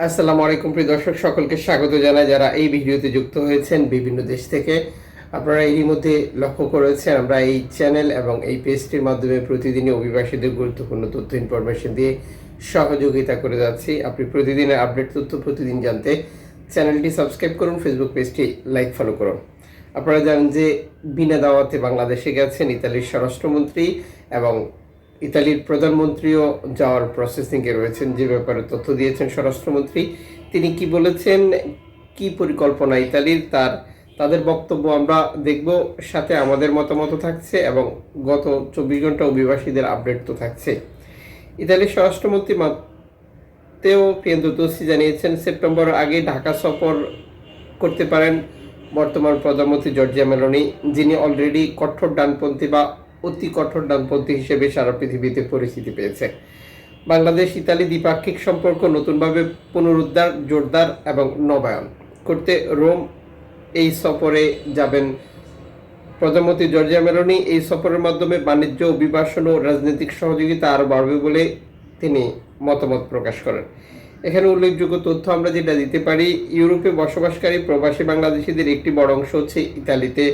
আসসালামু আলাইকুম প্রিয় দর্শক, সকলকে স্বাগত জানাই যারা এই ভিডিওতে যুক্ত হয়েছেন বিভিন্ন দেশ থেকে। আপনারা এরই মধ্যে লক্ষ্য করেছেন আমরা এই চ্যানেল এবং এই পেজটির মাধ্যমে প্রতিদিনই অভিবাসীদের গুরুত্বপূর্ণ তথ্য ইনফরমেশন দিয়ে সহযোগিতা করে যাচ্ছি। আপনি প্রতিদিনের আপডেট তথ্য প্রতিদিন জানতে চ্যানেলটি সাবস্ক্রাইব করুন, ফেসবুক পেজটি লাইক ফলো করুন। আপনারা জানেন যে বিনা দাওয়াতে বাংলাদেশে গেছেন ইতালির স্বরাষ্ট্রমন্ত্রী এবং ইতালির প্রধানমন্ত্রীও যাওয়ার প্রসেসিংয়ে রয়েছেন, যে ব্যাপারে তথ্য দিয়েছেন স্বরাষ্ট্রমন্ত্রী। তিনি কি বলেছেন, কি পরিকল্পনা ইতালির, তাদের বক্তব্য আমরা দেখব, সাথে আমাদের মতামত থাকছে এবং গত 24 ঘন্টা অভিবাসীদের আপডেট তো থাকছে। ইতালির স্বরাষ্ট্রমন্ত্রী মাত্তেও পিয়েন্ত্রোসি জানিয়েছেন সেপ্টেম্বরের আগে ঢাকা সফর করতে পারেন বর্তমান প্রধানমন্ত্রী জর্জিয়া মেলোনি, যিনি অলরেডি কঠোর ডানপন্থী বা অতি কঠোর ডানপন্থী হিসেবে সারা পৃথিবীতে পরিচিতি পেয়েছে। বাংলাদেশ ইতালি দ্বিপাক্ষিক সম্পর্ক নতুনভাবে পুনরুদ্ধার, জোরদার এবং নবায়ন করতে রোম এই সফরে যাবেন প্রধানমন্ত্রী জর্জিয়া মেলোনি। এই সফরের মাধ্যমে বাণিজ্য, অভিবাসন ও রাজনৈতিক সহযোগিতা আরও বাড়বে বলে তিনি মতামত প্রকাশ করেন। এখানে উল্লেখযোগ্য তথ্য আমরা যেটা দিতে পারি, ইউরোপে বসবাসকারী প্রবাসী বাংলাদেশিদের একটি বড় অংশ হচ্ছে ইতালিতে।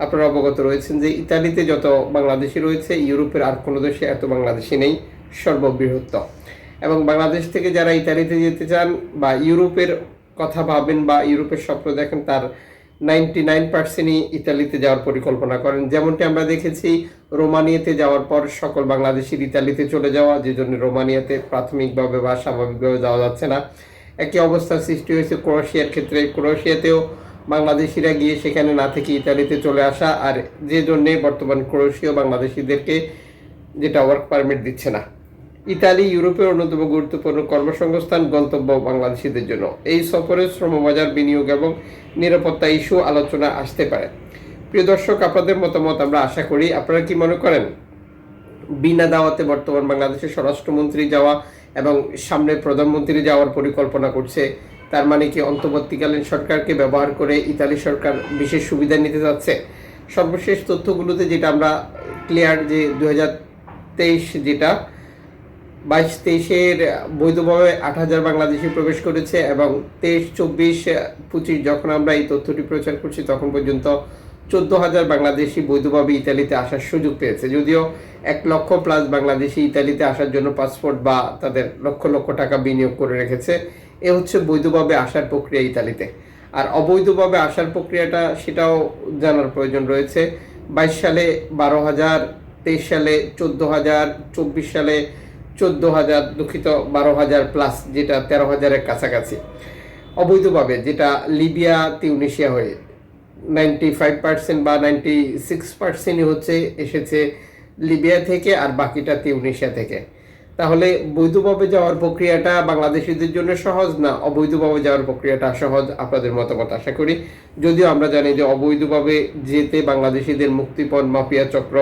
আপনারা অবগত রয়েছেন যে ইতালিতে যত বাংলাদেশি রয়েছে ইউরোপের আর কোনো দেশে এত বাংলাদেশি নেই, সর্ববৃহৎ। এবং বাংলাদেশ থেকে যারা ইতালিতে যেতে চান বা ইউরোপের কথা ভাবেন বা ইউরোপের স্বপ্ন দেখেন, তার 99%ই ইতালিতে যাওয়ার পরিকল্পনা করেন। যেমনটি আমরা দেখেছি রোমানিয়াতে যাওয়ার পর সকল বাংলাদেশির ইতালিতে চলে যাওয়া, যে জন্য রোমানিয়াতে প্রাথমিকভাবে বা স্বাভাবিকভাবে যাওয়া যাচ্ছে না। একই অবস্থার সৃষ্টি হয়েছে ক্রোয়েশিয়ার ক্ষেত্রে। ক্রোয়েশিয়াতেও বাংলাদেশিরা গিয়ে সেখানে না থেকে ইতালিতে চলে আসা, আর যে জন্যে বর্তমান ক্রোয়েশীয় বাংলাদেশিদেরকে যেটা ওয়ার্ক পারমিট দিচ্ছে না। ইতালি ইউরোপের অন্যতম গুরুত্বপূর্ণ কর্মসংস্থান গন্তব্য বাংলাদেশিদের জন্য। এই সফরে শ্রমবাজার, বিনিয়োগ এবং নিরাপত্তা ইস্যু আলোচনা আসতে পারে। প্রিয় দর্শক, আপনাদের মতামত আমরা আশা করি। আপনারা কি মনে করেন বিনা দাওয়াতে বর্তমান বাংলাদেশের স্বরাষ্ট্রমন্ত্রী যাওয়া এবং সামনে প্রধানমন্ত্রী যাওয়ার পরিকল্পনা করছে, তার মানে কি অন্তর্বর্তীকালীন সরকারকে ব্যবহার করে ইতালি সরকার বিশেষ সুবিধা নিতে যাচ্ছে? সর্বশেষ তথ্যগুলোতে যেটা আমরা ক্লিয়ার যে 2023 যেটা 22-23-এর বৈধভাবে 8,000 বাংলাদেশি প্রবেশ করেছে এবং 23, 24, 25 যখন আমরা এই তথ্যটি প্রচার করছি তখন পর্যন্ত 14,000 বাংলাদেশি বৈধভাবে ইতালিতে আসার সুযোগ পেয়েছে। যদিও 1 লক্ষ প্লাস বাংলাদেশি ইতালিতে আসার জন্য পাসপোর্ট বা তাদের লক্ষ লক্ষ টাকা বিনিয়োগ করে রেখেছে। এ হচ্ছে বৈধভাবে আসার প্রক্রিয়া ইতালিতে। আর অবৈধভাবে আসার প্রক্রিয়াটা সেটাও জানার প্রয়োজন রয়েছে। 22 সালে 12,000, 23 সালে 14,000, 24 সালে 14,000, দুঃখিত 12,000 প্লাস, যেটা 13,000-এর কাছাকাছি অবৈধভাবে, যেটা লিবিয়া, তিউনিশিয়া হয়ে 95% বা 96%ই হচ্ছে এসেছে লিবিয়া থেকে, আর বাকিটা তিউনিশিয়া থেকে। তাহলে বৈধভাবে যাওয়ার প্রক্রিয়াটা বাংলাদেশিদের জন্য সহজ না অবৈধভাবে যাওয়ার প্রক্রিয়াটা সহজ? আপনাদের মতামত আশা করি। যদিও আমরা জানি যে অবৈধভাবে যেতে বাংলাদেশিদের মুক্তিপণ, মাফিয়া চক্র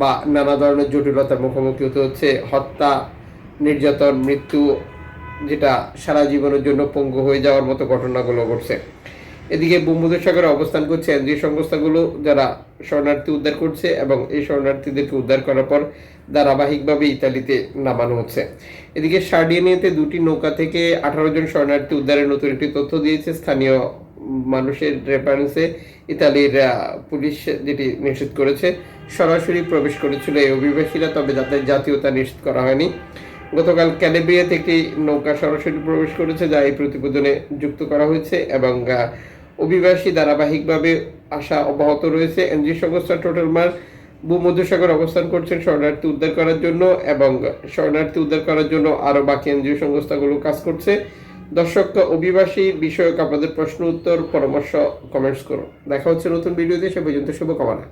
বা নানা ধরনের জটিলতার মুখোমুখি হতে হচ্ছে, হত্যা, নির্যাতন, মৃত্যু, যেটা সারা জীবনের জন্য পঙ্গু হয়ে যাওয়ার মতো ঘটনাগুলো ঘটছে। এদিকে ভূমধ্যসাগরে অবস্থান করছে এনজিও সংস্থাগুলো যারা শরণার্থী উদ্ধার করছে এবং এই শরণার্থীদেরকে উদ্ধার করার পর ধারাবাহিকভাবে ইতালিতে নামানো হচ্ছে। এদিকে সার্ডিনিয়াতে 2টি নৌকা থেকে 18 জন শরণার্থী উদ্ধারের নতুন একটি তথ্য দিয়েছে স্থানীয় মানুষের রেফারেন্সে। ইতালির পুলিশ যেটি নিশ্চিত করেছে, সরাসরি প্রবেশ করেছিল এই অভিবাসীরা, তবে তাদের জাতীয়তা নিশ্চিত করা হয়নি। গতকাল ক্যারিবিয়াতে একটি নৌকা সরাসরি প্রবেশ করেছে, যা এই প্রতিবেদনে যুক্ত করা হয়েছে এবং অভিবাসী ধারাবাহিকভাবে আসা অব্যাহত রয়েছে। এনজিও সংস্থা টোটাল মার্ক ভূমধ্যসাগর অবস্থান করছেন শরণার্থী উদ্ধার করার জন্য এবং শরণার্থী উদ্ধার করার জন্য আরও বাকি এনজিও সংস্থাগুলো কাজ করছে। দর্শক, অভিবাসী বিষয়ক আপনাদের প্রশ্ন, উত্তর, পরামর্শ কমেন্টস করুন। দেখা হচ্ছে নতুন ভিডিওতে। সে পর্যন্ত শুভকামনা।